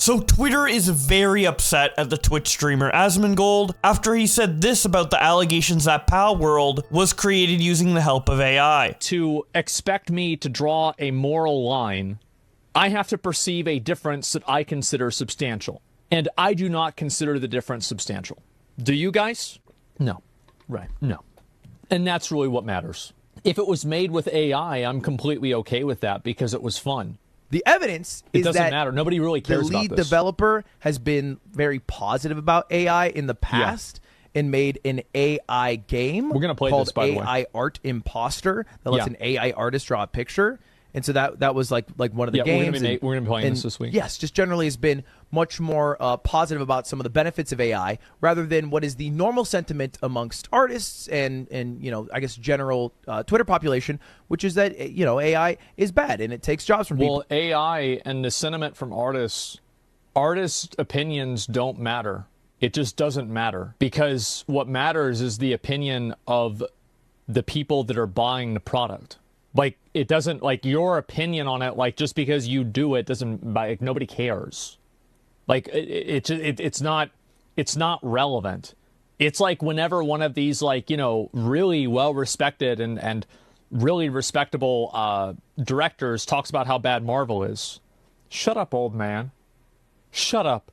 So Twitter is very upset at the Twitch streamer Asmongold after he said this about the allegations that Palworld was created using the help of AI. To expect me to draw a moral line, I have to perceive a difference that I consider substantial. And I do not consider the difference substantial. Do you guys? No. Right. No. And that's really what matters. If it was made with AI, I'm completely okay with that because it was fun. The evidence is that it doesn't matter. Nobody really cares about this. The lead developer has been very positive about AI in the past and made an AI game We're gonna play called this, by the way. AI Art Imposter that lets an AI artist draw a picture. And so that was like one of the games. We're going to be playing this week. Yes, just generally has been much more positive about some of the benefits of AI rather than what is the normal sentiment amongst artists and I guess general Twitter population, which is that AI is bad and it takes jobs from people. Well, AI and the sentiment from artists' opinions don't matter. It just doesn't matter because what matters is the opinion of the people that are buying the product. Like, it doesn't, like, your opinion on it, like, just because you do it doesn't, like, nobody cares. Like, it's not relevant. It's like whenever one of these, like, really well-respected and really respectable directors talks about how bad Marvel is. Shut up, old man. Shut up.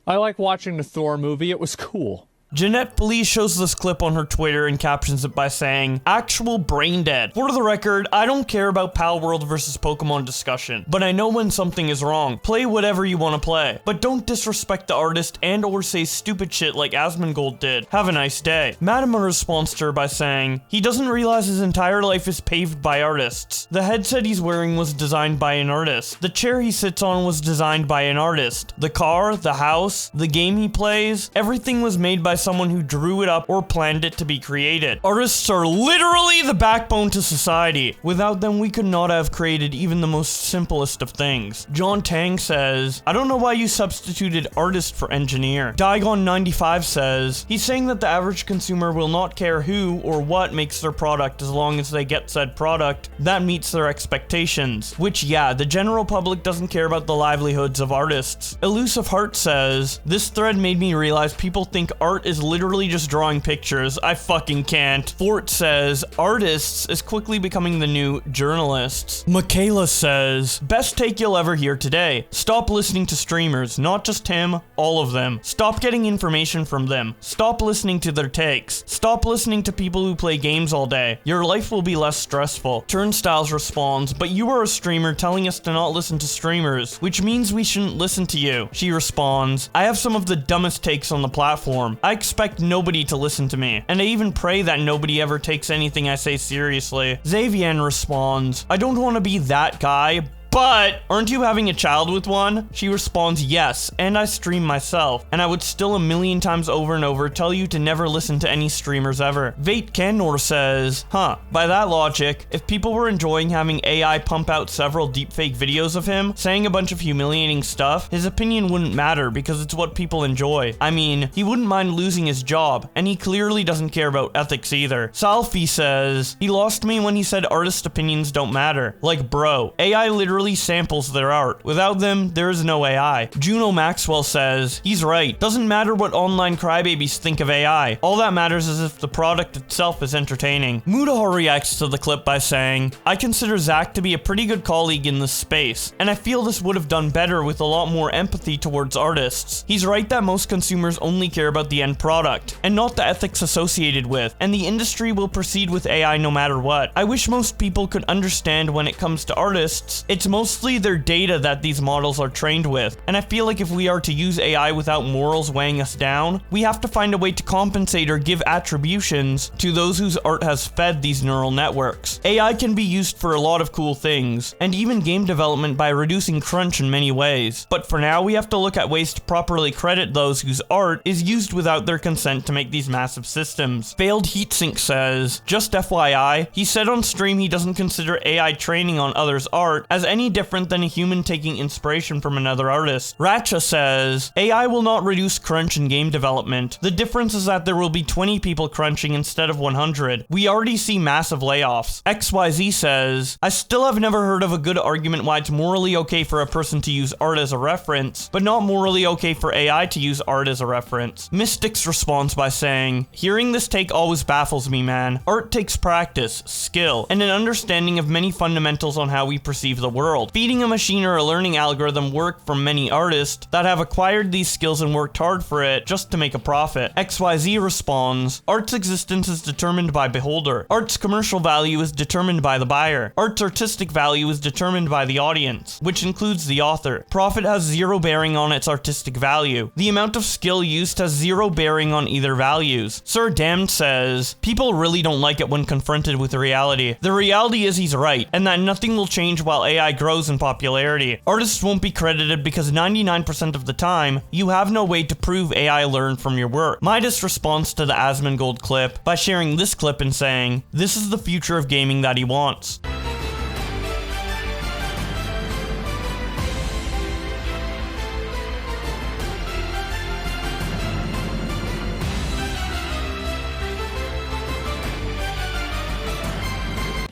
I like watching the Thor movie. It was cool. Jeanette Police shows this clip on her Twitter and captions it by saying, "Actual brain dead. For the record, I don't care about Palworld versus Pokemon discussion, but I know when something is wrong. Play whatever you want to play, but don't disrespect the artist and or say stupid shit like Asmongold did. Have a nice day." Madama responds to her by saying, "He doesn't realize his entire life is paved by artists. The headset he's wearing was designed by an artist. The chair he sits on was designed by an artist. The car, the house, the game he plays, everything was made by someone who drew it up or planned it to be created. Artists are literally the backbone to society. Without them, we could not have created even the most simplest of things." John Tang says, "I don't know why you substituted artist for engineer." Digon95 says, "He's saying that the average consumer will not care who or what makes their product as long as they get said product that meets their expectations." Which, yeah, the general public doesn't care about the livelihoods of artists. Elusive Heart says, "This thread made me realize people think art is literally just drawing pictures. I fucking can't." Fort says, "Artists is quickly becoming the new journalists." Michaela says, "Best take you'll ever hear today. Stop listening to streamers, not just him, all of them. Stop getting information from them. Stop listening to their takes. Stop listening to people who play games all day. Your life will be less stressful." Turnstiles responds, "But you are a streamer telling us to not listen to streamers, which means we shouldn't listen to you." She responds, "I have some of the dumbest takes on the platform. I expect nobody to listen to me, and I even pray that nobody ever takes anything I say seriously." Xavier responds, "I don't want to be that guy, but aren't you having a child with one?" She responds, "Yes, and I stream myself, and I would still a million times over and over tell you to never listen to any streamers ever." Vate Canor says, "By that logic, if people were enjoying having AI pump out several deepfake videos of him saying a bunch of humiliating stuff, his opinion wouldn't matter because it's what people enjoy. I mean, he wouldn't mind losing his job, and he clearly doesn't care about ethics either." Salfi says, "He lost me when he said artist opinions don't matter. Like, bro, AI literally samples their art. Without them, there is no AI." Juno Maxwell says, "He's right. Doesn't matter what online crybabies think of AI. All that matters is if the product itself is entertaining." Mudahar reacts to the clip by saying, "I consider Zach to be a pretty good colleague in this space, and I feel this would have done better with a lot more empathy towards artists. He's right that most consumers only care about the end product, and not the ethics associated with, and the industry will proceed with AI no matter what. I wish most people could understand when it comes to artists, it's mostly their data that these models are trained with, and I feel like if we are to use AI without morals weighing us down, we have to find a way to compensate or give attributions to those whose art has fed these neural networks. AI can be used for a lot of cool things, and even game development by reducing crunch in many ways, but for now we have to look at ways to properly credit those whose art is used without their consent to make these massive systems." Failed Heatsink says, "Just FYI, he said on stream he doesn't consider AI training on others' art as any any different than a human taking inspiration from another artist. Ratcha says, AI will not reduce crunch in game development. The difference is that there will be 20 people crunching instead of 100. We already see massive layoffs. XYZ says, I still have never heard of a good argument why it's morally okay for a person to use art as a reference, but not morally okay for AI to use art as a reference. Mystics responds by saying, hearing this take always baffles me, man. Art takes practice, skill, and an understanding of many fundamentals on how we perceive the world. Feeding a machine or a learning algorithm work from many artists that have acquired these skills and worked hard for it just to make a profit. XYZ responds, art's existence is determined by beholder. Art's commercial value is determined by the buyer. Art's artistic value is determined by the audience, which includes the author. Profit has zero bearing on its artistic value. The amount of skill used has zero bearing on either values. Sir Damned says, people really don't like it when confronted with reality. The reality is he's right, and that nothing will change while AI grows in popularity. Artists won't be credited because 99% of the time, you have no way to prove AI learned from your work. Midas responds to the Asmongold clip by sharing this clip and saying, this is the future of gaming that he wants.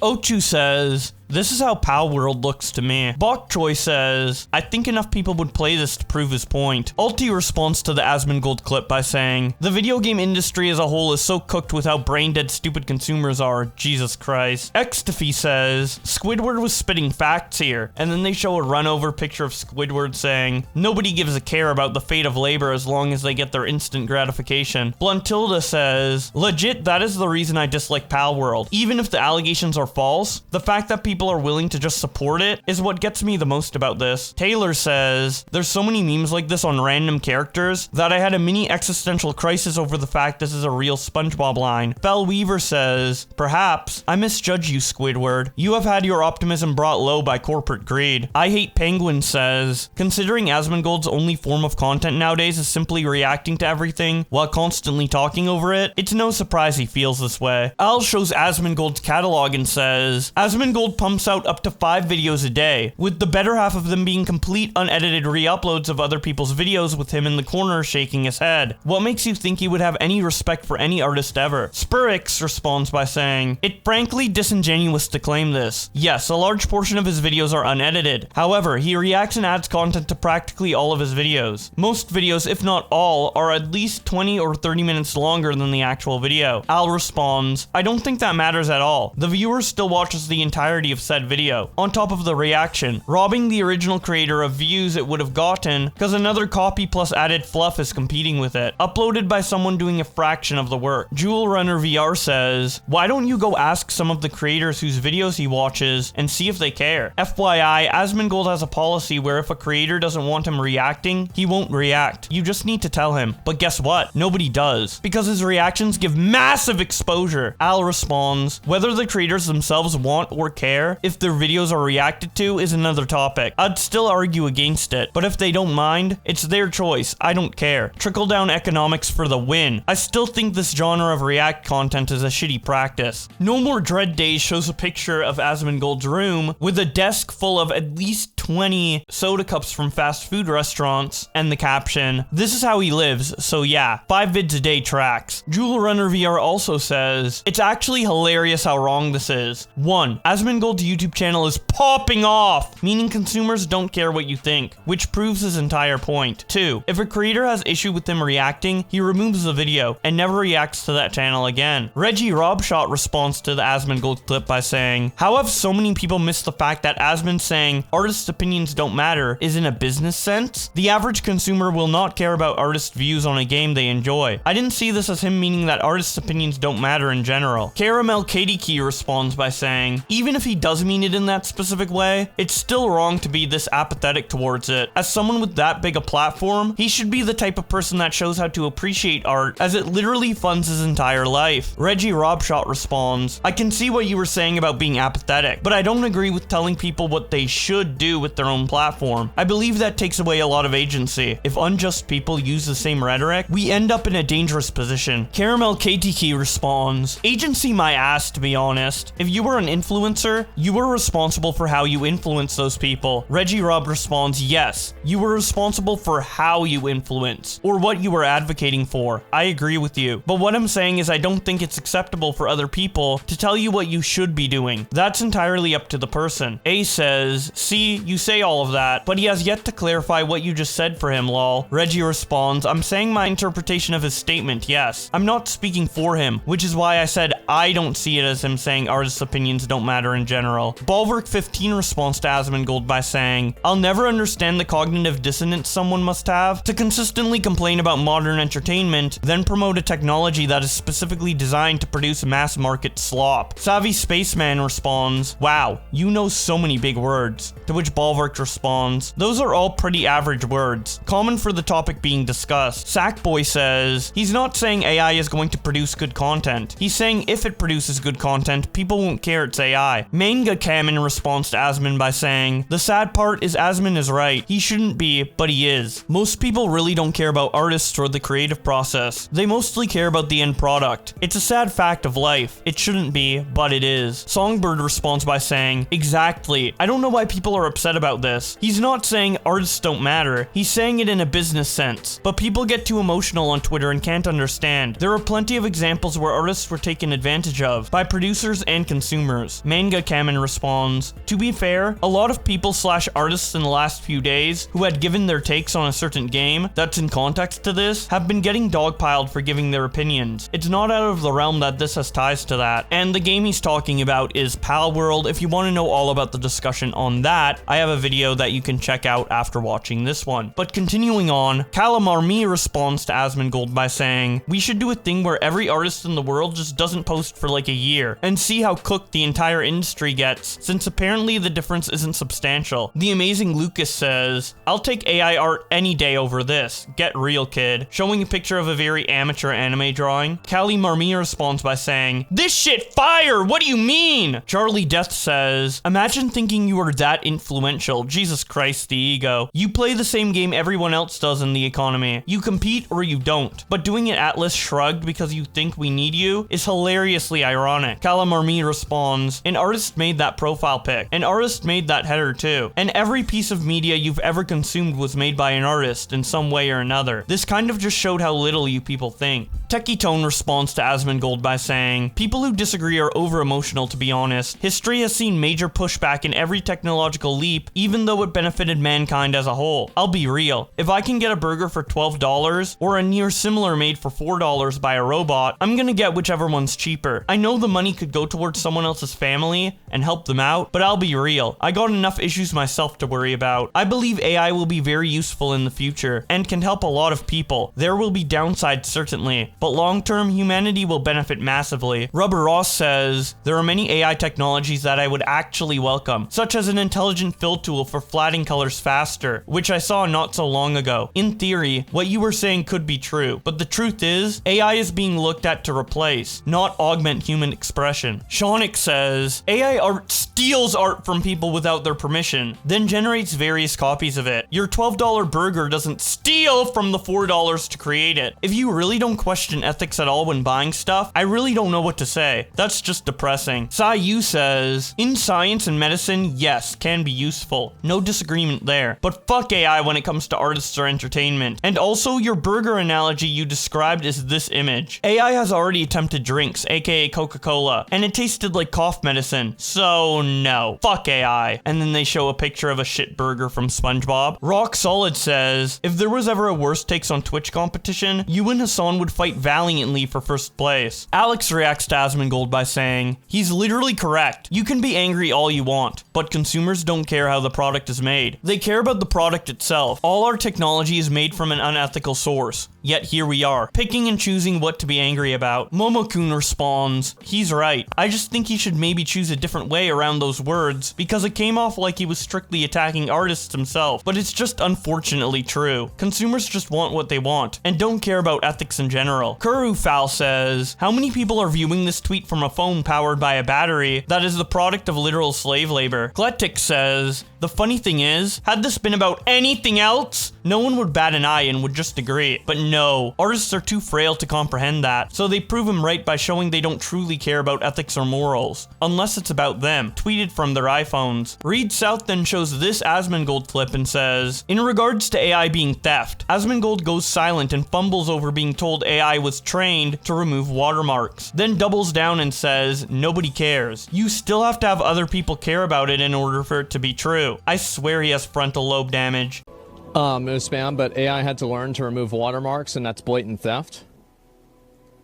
Ochu says, this is how Pal World looks to me. Bok Choi says, I think enough people would play this to prove his point. Ulti responds to the Asmongold clip by saying, the video game industry as a whole is so cooked with how brain-dead stupid consumers are, Jesus Christ. Xtafy says, Squidward was spitting facts here, and then they show a run-over picture of Squidward saying, nobody gives a care about the fate of labor as long as they get their instant gratification. Bluntilda says, legit, that is the reason I dislike Pal World. Even if the allegations are false, the fact that people are willing to just support it is what gets me the most about this. Taylor says, there's so many memes like this on random characters that I had a mini existential crisis over the fact this is a real SpongeBob line. Bell Weaver says, perhaps, I misjudge you, Squidward. You have had your optimism brought low by corporate greed. I Hate Penguin says, considering Asmongold's only form of content nowadays is simply reacting to everything while constantly talking over it, it's no surprise he feels this way. Al shows Asmongold's catalog and says, Asmongold pumps out up to 5 videos a day, with the better half of them being complete unedited re-uploads of other people's videos with him in the corner shaking his head. What makes you think he would have any respect for any artist ever? Spurix responds by saying, it's frankly disingenuous to claim this. Yes, a large portion of his videos are unedited. However, he reacts and adds content to practically all of his videos. Most videos, if not all, are at least 20 or 30 minutes longer than the actual video. Al responds, I don't think that matters at all. The viewer still watches the entirety of said video, on top of the reaction, robbing the original creator of views it would have gotten because another copy plus added fluff is competing with it, uploaded by someone doing a fraction of the work. Jewel Runner VR says, why don't you go ask some of the creators whose videos he watches and see if they care? FYI, Asmongold has a policy where if a creator doesn't want him reacting, he won't react. You just need to tell him. But guess what? Nobody does, because his reactions give massive exposure. Al responds, whether the creators themselves want or care if their videos are reacted to is another topic. I'd still argue against it, but if they don't mind, it's their choice. I don't care. Trickle-down economics for the win. I still think this genre of react content is a shitty practice. No More Dread Days shows a picture of Asmongold's room with a desk full of at least 20 soda cups from fast food restaurants and the caption, this is how he lives, so yeah, 5 vids a day tracks. Jewel Runner VR also says, it's actually hilarious how wrong this is. 1. Asmongold's YouTube channel is popping off, meaning consumers don't care what you think, which proves his entire point. 2. If a creator has issue with him reacting, he removes the video and never reacts to that channel again. Reggie Robshot responds to the Asmongold clip by saying, how have so many people missed the fact that Asmon saying artists' opinions don't matter is in a business sense? The average consumer will not care about artists' views on a game they enjoy. I didn't see this as him meaning that artists' opinions don't matter in general. Caramel Katie Key responds by saying, even if he does mean it in that specific way, it's still wrong to be this apathetic towards it. As someone with that big a platform, he should be the type of person that shows how to appreciate art, as it literally funds his entire life. Reggie Robshot responds, I can see what you were saying about being apathetic, but I don't agree with telling people what they should do with their own platform. I believe that takes away a lot of agency. If unjust people use the same rhetoric, we end up in a dangerous position. Caramel KTK responds, agency my ass, to be honest. If you were an influencer, you were responsible for how you influence those people. Reggie Rob responds, yes, you were responsible for how you influence, or what you were advocating for. I agree with you. But what I'm saying is I don't think it's acceptable for other people to tell you what you should be doing. That's entirely up to the person. A says, see, you say all of that, but he has yet to clarify what you just said for him, lol. Reggie responds, I'm saying my interpretation of his statement, yes. I'm not speaking for him, which is why I said I don't see it as him saying artists' opinions don't matter in general. Bulwark15 responds to Asmongold by saying, I'll never understand the cognitive dissonance someone must have to consistently complain about modern entertainment, then promote a technology that is specifically designed to produce mass market slop. Savvy Spaceman responds, wow, you know so many big words. To which Bulwark responds, those are all pretty average words, common for the topic being discussed. Sackboy says, he's not saying AI is going to produce good content. He's saying if it produces good content, people won't care it's AI. Manga Kamen responds to Asmon by saying, the sad part is Asmon is right. He shouldn't be, but he is. Most people really don't care about artists or the creative process. They mostly care about the end product. It's a sad fact of life. It shouldn't be, but it is. Songbird responds by saying, exactly. I don't know why people are upset about this. He's not saying artists don't matter. He's saying it in a business sense. But people get too emotional on Twitter and can't understand. There are plenty of examples where artists were taken advantage of by producers and consumers. Manga Kamen responds, to be fair, a lot of people / artists in the last few days who had given their takes on a certain game that's in context to this have been getting dogpiled for giving their opinions. It's not out of the realm that this has ties to that. And the game he's talking about is Palworld. If you want to know all about the discussion on that, I have a video that you can check out after watching this one. But continuing on, Calamar Me responds to Asmongold by saying, we should do a thing where every artist in the world just doesn't post for like a year and see how cooked the entire industry gets, since apparently the difference isn't substantial. The Amazing Lucas says, I'll take AI art any day over this. Get real, kid. Showing a picture of a very amateur anime drawing. Callie Marmia responds by saying, this shit fire! What do you mean? Charlie Death says, imagine thinking you were that influential. Jesus Christ, the ego. You play the same game everyone else does in the economy. You compete or you don't. But doing it Atlas shrugged because you think we need you is hilariously ironic. Calamarmi responds, an artist made that profile pic. An artist made that header too. And every piece of media you've ever consumed was made by an artist in some way or another. This kind of just showed how little you people think. Techie Tone responds to Asmongold by saying, people who disagree are over-emotional, to be honest. History has seen major pushback in every technological leap, even though it benefited mankind as a whole. I'll be real. If I can get a burger for $12 or a near similar made for $4 by a robot, I'm gonna get whichever one's cheaper. I know the money could go towards someone else's family and help them out, but I'll be real. I got enough issues myself to worry about. I believe AI will be very useful in the future and can help a lot of people. There will be downsides certainly, but long-term humanity will benefit massively. Rubber Ross says, there are many AI technologies that I would actually welcome, such as an intelligent fill tool for flatting colors faster, which I saw not so long ago. In theory, what you were saying could be true, but the truth is, AI is being looked at to replace, not augment human expression. Shaunik says, AI art steals art from people without their permission, then generates various copies of it. Your $12 burger doesn't steal from the $4 to create it. If you really don't question ethics at all when buying stuff, I really don't know what to say. That's just depressing. Sai Yu says, in science and medicine, yes, can be useful. No disagreement there. But fuck AI when it comes to artists or entertainment. And also, your burger analogy you described is this image. AI has already attempted drinks, aka Coca-Cola, and it tasted like cough medicine. So no. Fuck AI. And then they show a picture of a shit burger from SpongeBob. Rock Solid says, if there was ever a worst takes on Twitch competition, you and Hassan would fight valiantly for first place. Alex reacts to Asmongold by saying, he's literally correct. You can be angry all you want, but consumers don't care how the product is made. They care about the product itself. All our technology is made from an unethical source. Yet here we are, picking and choosing what to be angry about. Momokun responds, he's right. I just think he should maybe choose a different way around those words, because it came off like he was strictly attacking artists himself, but it's just unfortunately true. Consumers just want what they want, and don't care about ethics in general. Kuru Fowl says, how many people are viewing this tweet from a phone powered by a battery that is the product of literal slave labor? Kletic says, says, the funny thing is, had this been about anything else, no one would bat an eye and would just agree. But no, artists are too frail to comprehend that, so they prove him right by showing they don't truly care about ethics or morals, unless it's about them, tweeted from their iPhones. Reed South then shows this Asmongold clip and says, in regards to AI being theft, Asmongold goes silent and fumbles over being told AI was trained to remove watermarks, then doubles down and says, nobody cares. You still have to have other people care about it in order for it to be true. I swear he has frontal lobe damage. It was spam, but AI had to learn to remove watermarks, and that's blatant theft.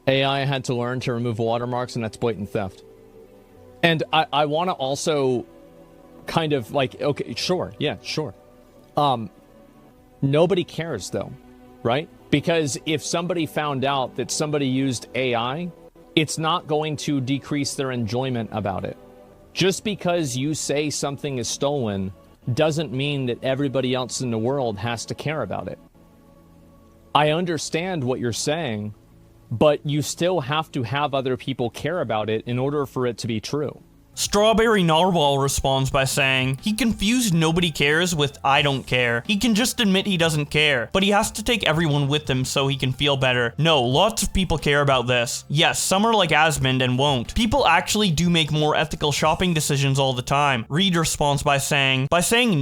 AI had to learn to remove watermarks, and that's blatant theft. And I want to also kind of like, okay, sure, yeah, sure. Nobody cares though, right? Because if somebody found out that somebody used AI, it's not going to decrease their enjoyment about it. Just because you say something is stolen doesn't mean that everybody else in the world has to care about it. I understand what you're saying, but you still have to have other people care about it in order for it to be true. Strawberry Narwhal responds by saying, he confused nobody cares with I don't care. He can just admit he doesn't care, but he has to take everyone with him so he can feel better. No, lots of people care about this. Yes, some are like Asmond and won't. People actually do make more ethical shopping decisions all the time. Reed responds by saying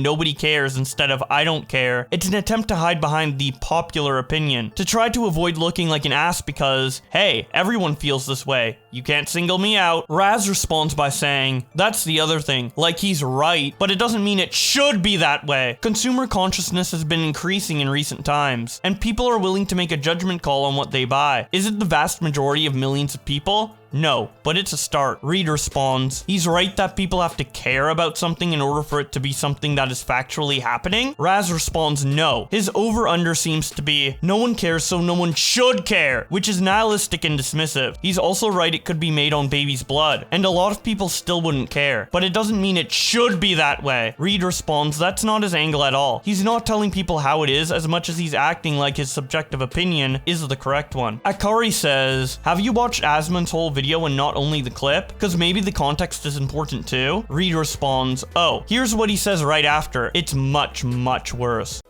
nobody cares instead of I don't care, it's an attempt to hide behind the popular opinion, to try to avoid looking like an ass because, hey, everyone feels this way. You can't single me out. Raz responds by saying, that's the other thing. Like, he's right, but it doesn't mean it should be that way. Consumer consciousness has been increasing in recent times, and people are willing to make a judgment call on what they buy. Is it the vast majority of millions of people? No, but it's a start. Reed responds, he's right that people have to care about something in order for it to be something that is factually happening? Raz responds, no. His over-under seems to be, no one cares so no one should care, which is nihilistic and dismissive. He's also right it could be made on baby's blood, and a lot of people still wouldn't care, but it doesn't mean it should be that way. Reed responds, that's not his angle at all. He's not telling people how it is as much as he's acting like his subjective opinion is the correct one. Akari says, have you watched Asmund's whole video and not only the clip? Because maybe the context is important too. Reed responds, oh, here's what he says right after. It's much, much worse.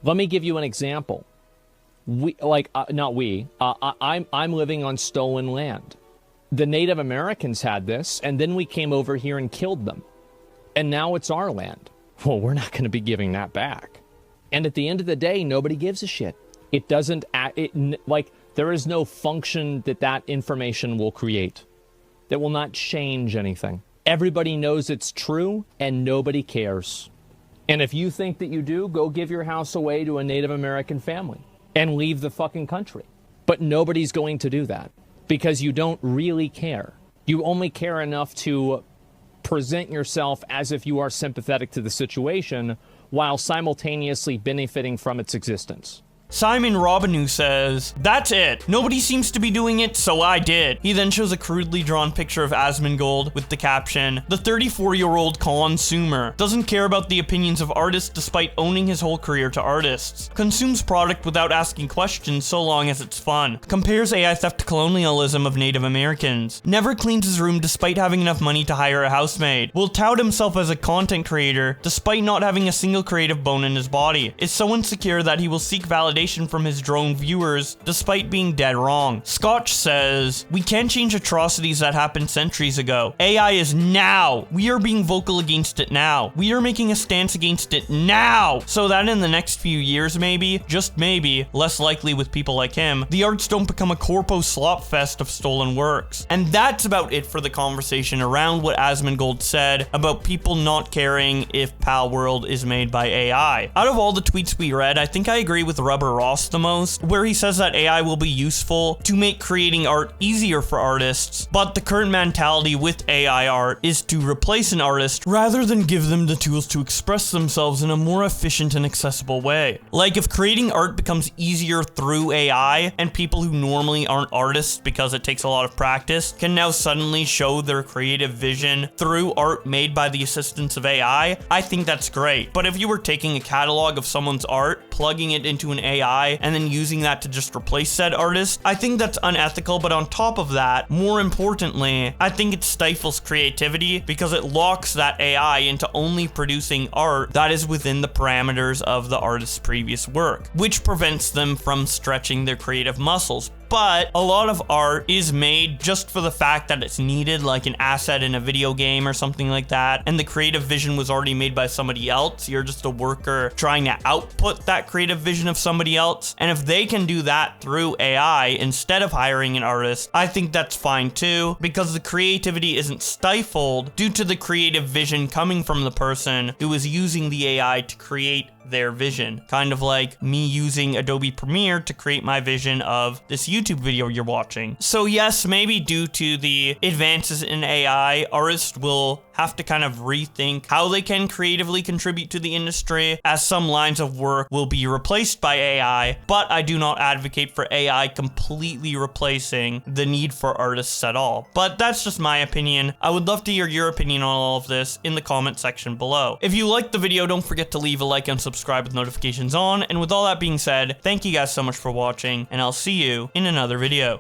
Let me give you an example. I'm living on stolen land. The Native Americans had this, and then we came over here and killed them. And now it's our land. Well, we're not going to be giving that back. And at the end of the day, nobody gives a shit. It doesn't, there is no function that information will create that will not change anything. Everybody knows it's true, and nobody cares. And if you think that you do, go give your house away to a Native American family and leave the fucking country. But nobody's going to do that because you don't really care. You only care enough to present yourself as if you are sympathetic to the situation while simultaneously benefiting from its existence. Simon Robinu says, that's it. Nobody seems to be doing it, so I did. He then shows a crudely drawn picture of Asmongold with the caption, the 34-year-old consumer doesn't care about the opinions of artists despite owning his whole career to artists. Consumes product without asking questions so long as it's fun. Compares AI theft to colonialism of Native Americans. Never cleans his room despite having enough money to hire a housemaid. Will tout himself as a content creator despite not having a single creative bone in his body. Is so insecure that he will seek validation from his drone viewers despite being dead wrong. Scotch says, we can't change atrocities that happened centuries ago. AI is now. We are being vocal against it now. We are making a stance against it now. So that in the next few years, maybe, just maybe, less likely with people like him, the arts don't become a corpo slop fest of stolen works. And that's about it for the conversation around what Asmongold said about people not caring if Pal World is made by AI. Out of all the tweets we read, I think I agree with Rubber Ross the most, where he says that AI will be useful to make creating art easier for artists, but the current mentality with AI art is to replace an artist rather than give them the tools to express themselves in a more efficient and accessible way. Like, if creating art becomes easier through AI, and people who normally aren't artists because it takes a lot of practice can now suddenly show their creative vision through art made by the assistance of AI, I think that's great. But if you were taking a catalog of someone's art, plugging it into an AI AI and then using that to just replace said artist, I think that's unethical. But on top of that, more importantly, I think it stifles creativity because it locks that AI into only producing art that is within the parameters of the artist's previous work, which prevents them from stretching their creative muscles. But a lot of art is made just for the fact that it's needed, like an asset in a video game or something like that, and the creative vision was already made by somebody else. You're just a worker trying to output that creative vision of somebody else. And if they can do that through AI instead of hiring an artist, I think that's fine too, because the creativity isn't stifled due to the creative vision coming from the person who is using the AI to create their vision. Kind of like me using Adobe Premiere to create my vision of this YouTube video you're watching. So yes, maybe due to the advances in AI, artists will have to kind of rethink how they can creatively contribute to the industry, as some lines of work will be replaced by AI, but I do not advocate for AI completely replacing the need for artists at all. But that's just my opinion. I would love to hear your opinion on all of this in the comment section below. If you liked the video, don't forget to leave a like and subscribe with notifications on. And with all that being said, thank you guys so much for watching, and I'll see you in another video.